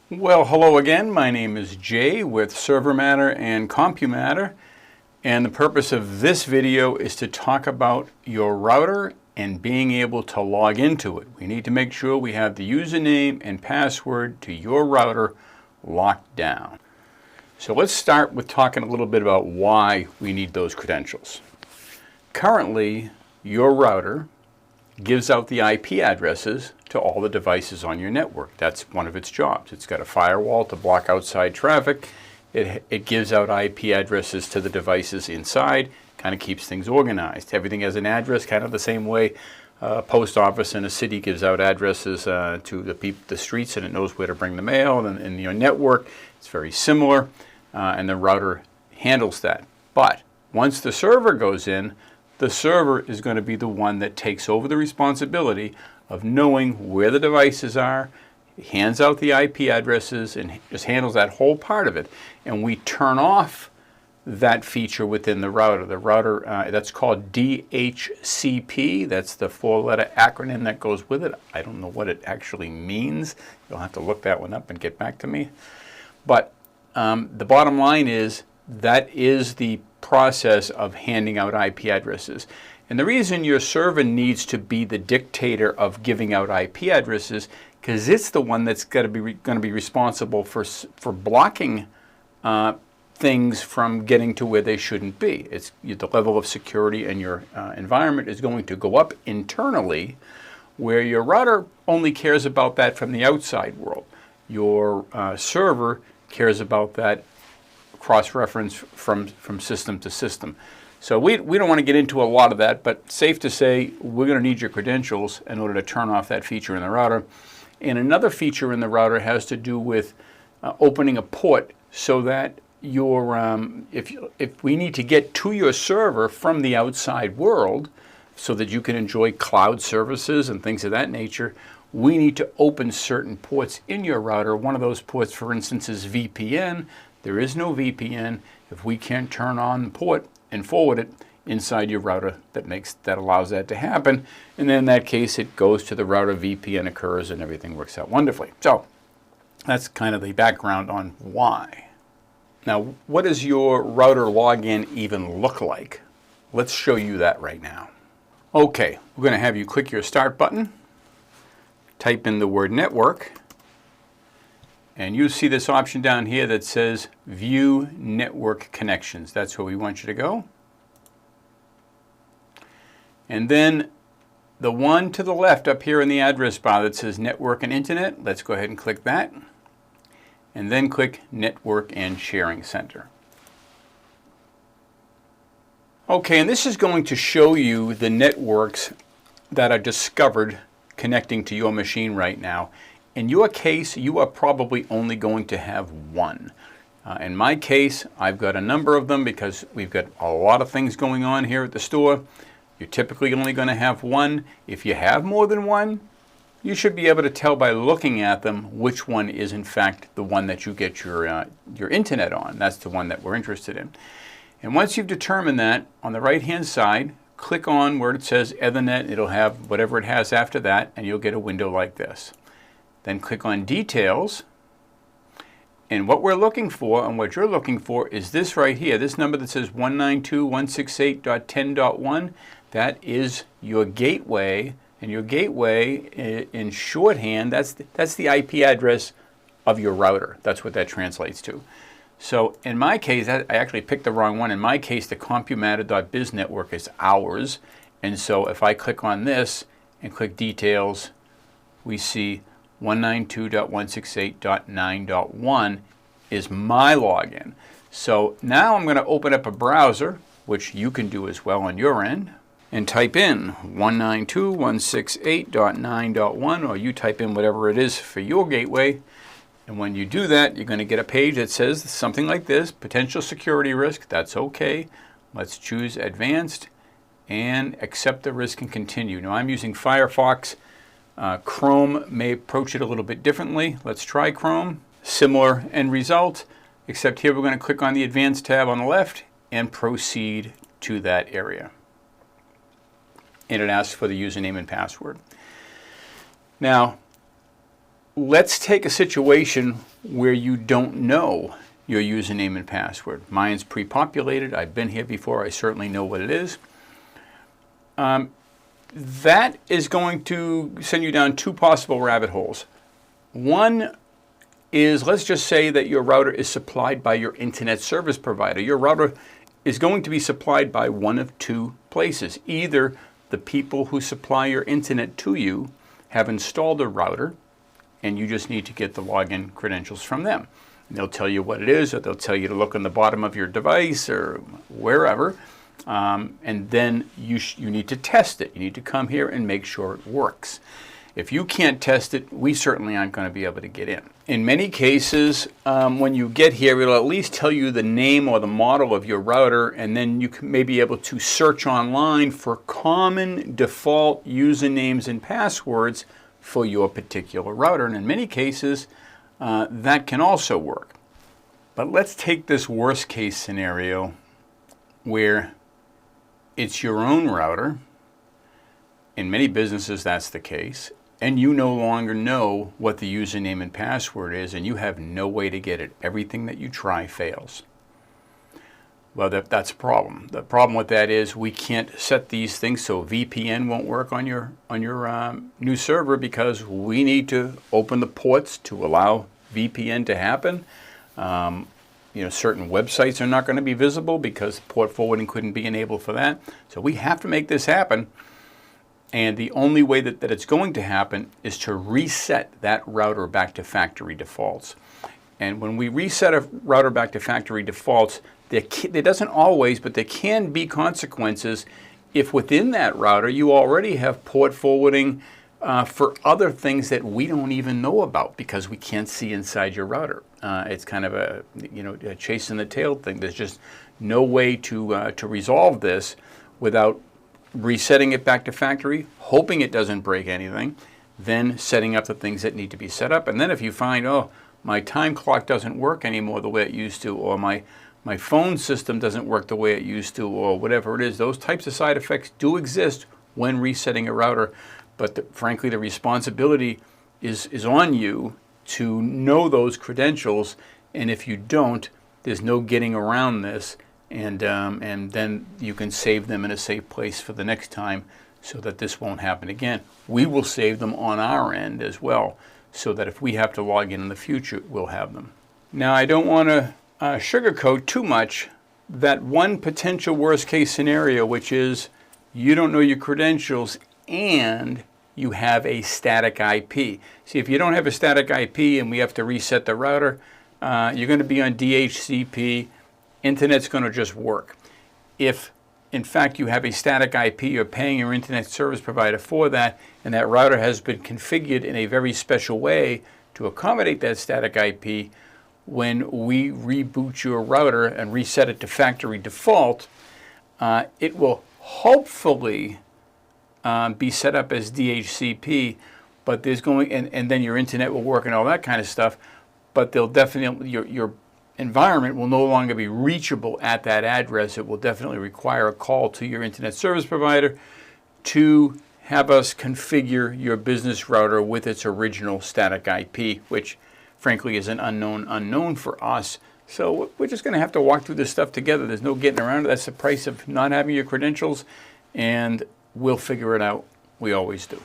Well, hello again. My name is Jay with ServerMatter and CompuMatter, and the purpose of this video is to talk about your router and being able to log into it. We need to make sure we have the username and password to your router locked down. So let's start with talking a little bit about why we need those credentials. Currently, your router gives out the IP addresses to all the devices on your network. That's one of its jobs. It's got a firewall to block outside traffic. It gives out IP addresses to the devices inside, kind of keeps things organized. Everything has an address, kind of the same way a post office in a city gives out addresses to the streets, and it knows where to bring the mail. And in your network, it's very similar, and the router handles that. But once the server goes in, the server is going to be the one that takes over the responsibility of knowing where the devices are, hands out the IP addresses, and just handles that whole part of it. And we turn off that feature within the router. The router, that's called DHCP. That's the four-letter acronym that goes with it. I don't know what it actually means. You'll have to look that one up and get back to me. But the bottom line is that is the process of handing out IP addresses. And the reason your server needs to be the dictator of giving out IP addresses, because it's the one that's going to be responsible for blocking things from getting to where they shouldn't be. It's the level of security in your environment is going to go up internally, where your router only cares about that from the outside world. Your server cares about that cross-reference from system to system. So we don't want to get into a lot of that, but safe to say we're going to need your credentials in order to turn off that feature in the router. And another feature in the router has to do with opening a port so that your if we need to get to your server from the outside world so that you can enjoy cloud services and things of that nature, we need to open certain ports in your router. One of those ports, for instance, is VPN. There is no VPN if we can't turn on the port and forward it inside your router that allows that to happen. And then in that case, it goes to the router, VPN occurs, and everything works out wonderfully. So that's kind of the background on why. Now, what does your router login even look like? Let's show you that right now. Okay, we're going to have you click your Start button, type in the word network, and you see this option down here that says View Network Connections. That's where we want you to go. And then the one to the left up here in the address bar that says Network and Internet, let's go ahead and click that. And then click Network and Sharing Center. Okay, and this is going to show you the networks that are discovered connecting to your machine right now. In your case, you are probably only going to have one. In my case, I've got a number of them because we've got a lot of things going on here at the store. You're typically only going to have one. If you have more than one, you should be able to tell by looking at them which one is in fact the one that you get your internet on. That's the one that we're interested in. And once you've determined that, on the right-hand side, click on where it says Ethernet. It'll have whatever it has after that, and you'll get a window like this. Then click on Details, and what we're looking for and what you're looking for is this right here, this number that says 192.168.10.1. That is your gateway, and your gateway in shorthand, that's the IP address of your router. That's what that translates to. So in my case, I actually picked the wrong one. In my case, the CompuMatter.biz network is ours, and so if I click on this and click Details, we see 192.168.9.1 is my login. So now I'm going to open up a browser, which you can do as well on your end, and type in 192.168.9.1, or you type in whatever it is for your gateway. And when you do that, you're going to get a page that says something like this: potential security risk. That's okay. Let's choose Advanced and accept the risk and continue. Now I'm using Firefox. Chrome may approach it a little bit differently. Let's try Chrome. Similar end result, except here we're going to click on the Advanced tab on the left and proceed to that area. And it asks for the username and password. Now, let's take a situation where you don't know your username and password. Mine's pre-populated. I've been here before. I certainly know what it is. That is going to send you down two possible rabbit holes. One is, let's just say that your router is supplied by your internet service provider. Your router is going to be supplied by one of two places. Either the people who supply your internet to you have installed a router and you just need to get the login credentials from them. And they'll tell you what it is, or they'll tell you to look on the bottom of your device or wherever. And then you need to test it. You need to come here and make sure it works. If you can't test it, we certainly aren't going to be able to get in. In many cases, when you get here, it'll at least tell you the name or the model of your router, and then you may be able to search online for common default usernames and passwords for your particular router. And in many cases, that can also work. But let's take this worst case scenario where it's your own router. In many businesses, that's the case. And you no longer know what the username and password is, and you have no way to get it. Everything that you try fails. Well, that's a problem. The problem with that is we can't set these things so VPN won't work on your new server, because we need to open the ports to allow VPN to happen. Certain websites are not going to be visible because port forwarding couldn't be enabled for that. So we have to make this happen. And the only way that it's going to happen is to reset that router back to factory defaults. And when we reset a router back to factory defaults, there doesn't always, but there can be consequences if within that router you already have port forwarding for other things that we don't even know about because we can't see inside your router. It's kind of a chasing the tail thing. There's just no way to resolve this without resetting it back to factory, hoping it doesn't break anything, then setting up the things that need to be set up. And then if you find, oh, my time clock doesn't work anymore the way it used to, or my phone system doesn't work the way it used to, or whatever it is, those types of side effects do exist when resetting a router. But frankly, the responsibility is on you to know those credentials. And if you don't, there's no getting around this. And then you can save them in a safe place for the next time so that this won't happen again. We will save them on our end as well, so that if we have to log in the future, we'll have them. Now, I don't want to sugarcoat too much that one potential worst case scenario, which is you don't know your credentials and you have a static IP. See, if you don't have a static IP and we have to reset the router, you're going to be on DHCP. Internet's going to just work. If, in fact, you have a static IP, you're paying your internet service provider for that, and that router has been configured in a very special way to accommodate that static IP, when we reboot your router and reset it to factory default, it will hopefully be set up as DHCP, but there's going, and then your internet will work and all that kind of stuff, but they'll definitely, your environment will no longer be reachable at that address. It will definitely require a call to your internet service provider to have us configure your business router with its original static IP, which frankly is an unknown for us. So we're just going to have to walk through this stuff together. There's no getting around it. That's the price of not having your credentials, and we'll figure it out. We always do.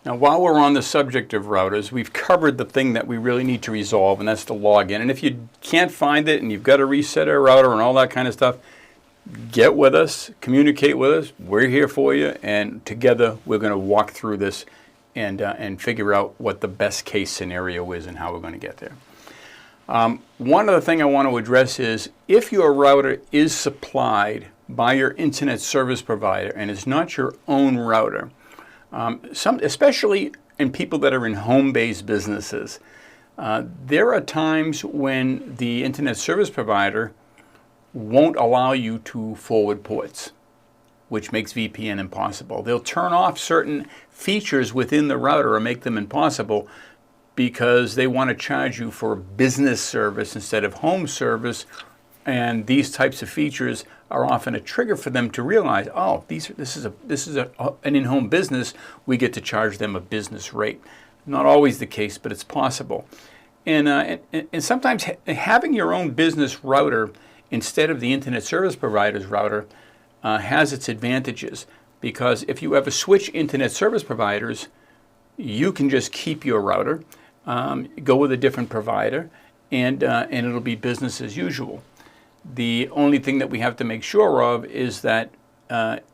Now, while we're on the subject of routers, we've covered the thing that we really need to resolve, and that's the login. And if you can't find it and you've got to reset a router and all that kind of stuff, get with us, communicate with us. We're here for you, and together we're going to walk through this and figure out what the best case scenario is and how we're going to get there. One other thing I want to address is if your router is supplied by your internet service provider and is not your own router, especially in people that are in home-based businesses, there are times when the internet service provider won't allow you to forward ports, which makes VPN impossible. They'll turn off certain features within the router or make them impossible because they want to charge you for business service instead of home service. And these types of features are often a trigger for them to realize, oh, this is an in-home business. We get to charge them a business rate. Not always the case, but it's possible. And sometimes having your own business router instead of the internet service provider's router has its advantages, because if you ever switch internet service providers, you can just keep your router, go with a different provider, and it'll be business as usual. The only thing that we have to make sure of is that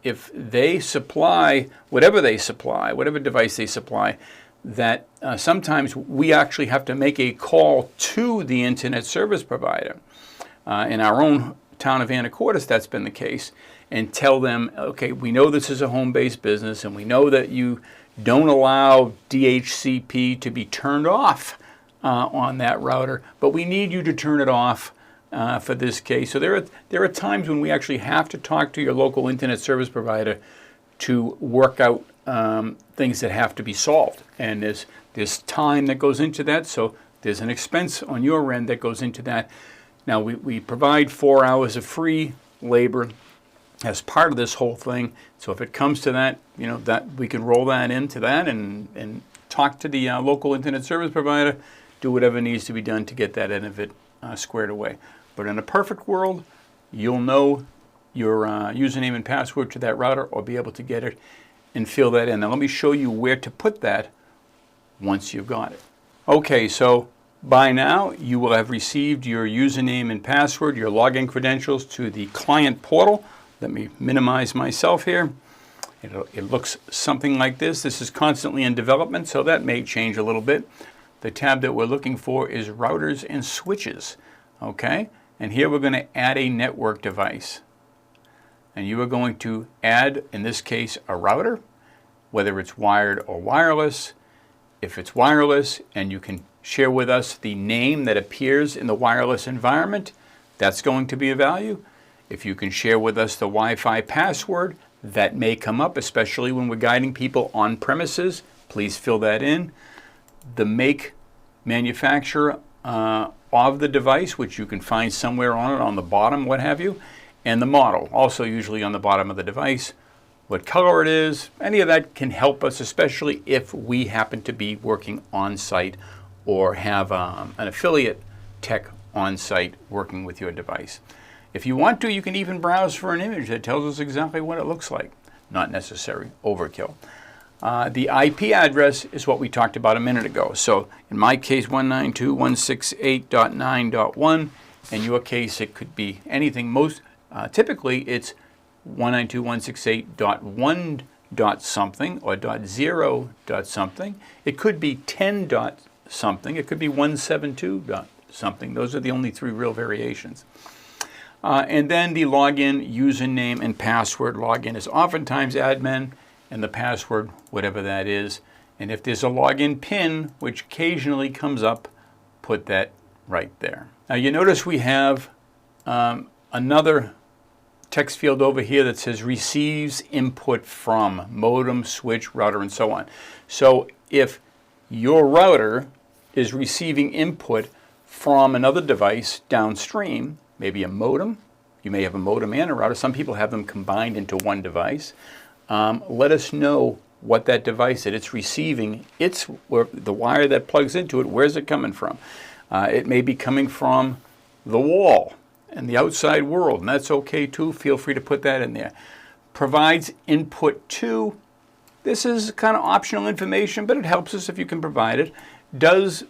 if they supply whatever device they supply, that sometimes we actually have to make a call to the internet service provider. In our own town of Anacortes, that's been the case, and tell them, okay, we know this is a home-based business, and we know that you don't allow DHCP to be turned off on that router, but we need you to turn it off for this case. So there are times when we actually have to talk to your local internet service provider to work out things that have to be solved. And there's time that goes into that, so there's an expense on your end that goes into that. Now, we provide 4 hours of free labor as part of this whole thing. So if it comes to that, that we can roll that into that and talk to the local internet service provider, do whatever needs to be done to get that end of it squared away. But in a perfect world, you'll know your username and password to that router, or be able to get it and fill that in. Now let me show you where to put that once you've got it. Okay, so by now you will have received your username and password, your login credentials to the client portal. Let me minimize myself here. It looks something like this. This is constantly in development, so that may change a little bit. The tab that we're looking for is routers and switches. Okay, and here we're going to add a network device. And you are going to add, in this case, a router, whether it's wired or wireless. If it's wireless and you can share with us the name that appears in the wireless environment, that's going to be a value. If you can share with us the Wi-Fi password, that may come up, especially when we're guiding people on premises. Please fill that in. The make, manufacturer of the device, which you can find somewhere on it, on the bottom, what have you, and the model, also usually on the bottom of the device. What color it is, any of that can help us, especially if we happen to be working on site or have an affiliate tech on site working with your device. If you want to, you can even browse for an image that tells us exactly what it looks like. Not necessary overkill. The IP address is what we talked about a minute ago. So in my case, 192.168.9.1. In your case, it could be anything. Typically, it's 192.168.1 dot something or .0 dot something. It could be 10 dot something. It could be 172 dot something. Those are the only three real variations. And then the login, username, and password. Login is oftentimes admin, and the password, whatever that is. And if there's a login pin, which occasionally comes up, put that right there. Now you notice we have another text field over here that says receives input from modem, switch, router, and so on. So if your router is receiving input from another device downstream, maybe a modem, you may have a modem and a router. Some people have them combined into one device. Let us know what that device that it's receiving, the wire that plugs into it, where's it coming from? It may be coming from the wall and the outside world, and that's okay too. Feel free to put that in there. Provides input to, this is kind of optional information, but it helps us if you can provide it. Does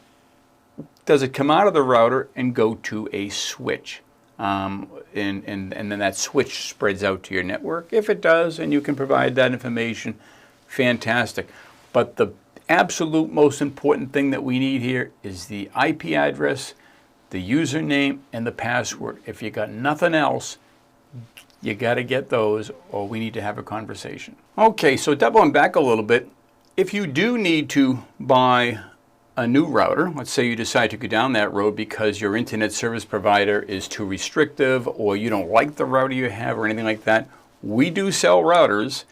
it come out of the router and go to a switch? And then that switch spreads out to your network. If it does, and you can provide that information, fantastic. But the absolute most important thing that we need here is the IP address, the username, and the password. If you got nothing else, you got to get those, or we need to have a conversation. Okay, so doubling back a little bit, if you do need to buy a new router, let's say you decide to go down that road because your internet service provider is too restrictive, or you don't like the router you have, or anything like that, we do sell routers,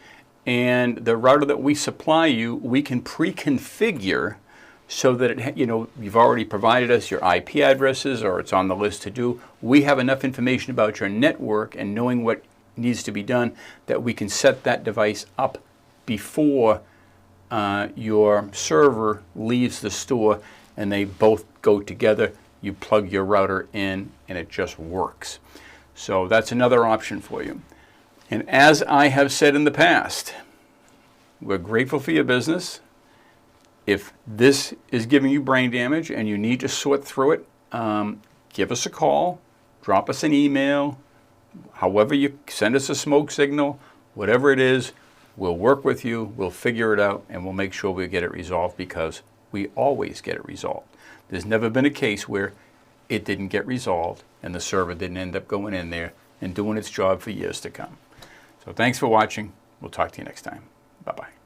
and the router that we supply you, we can pre-configure so that you've already provided us your IP addresses, or it's on the list to do. We have enough information about your network and knowing what needs to be done that we can set that device up before your server leaves the store and they both go together. You plug your router in and it just works. So that's another option for you. And as I have said in the past, we're grateful for your business. If this is giving you brain damage and you need to sort through it, give us a call, drop us an email, however you send us a smoke signal, whatever it is, we'll work with you, we'll figure it out, and we'll make sure we get it resolved, because we always get it resolved. There's never been a case where it didn't get resolved and the server didn't end up going in there and doing its job for years to come. So thanks for watching. We'll talk to you next time. Bye-bye.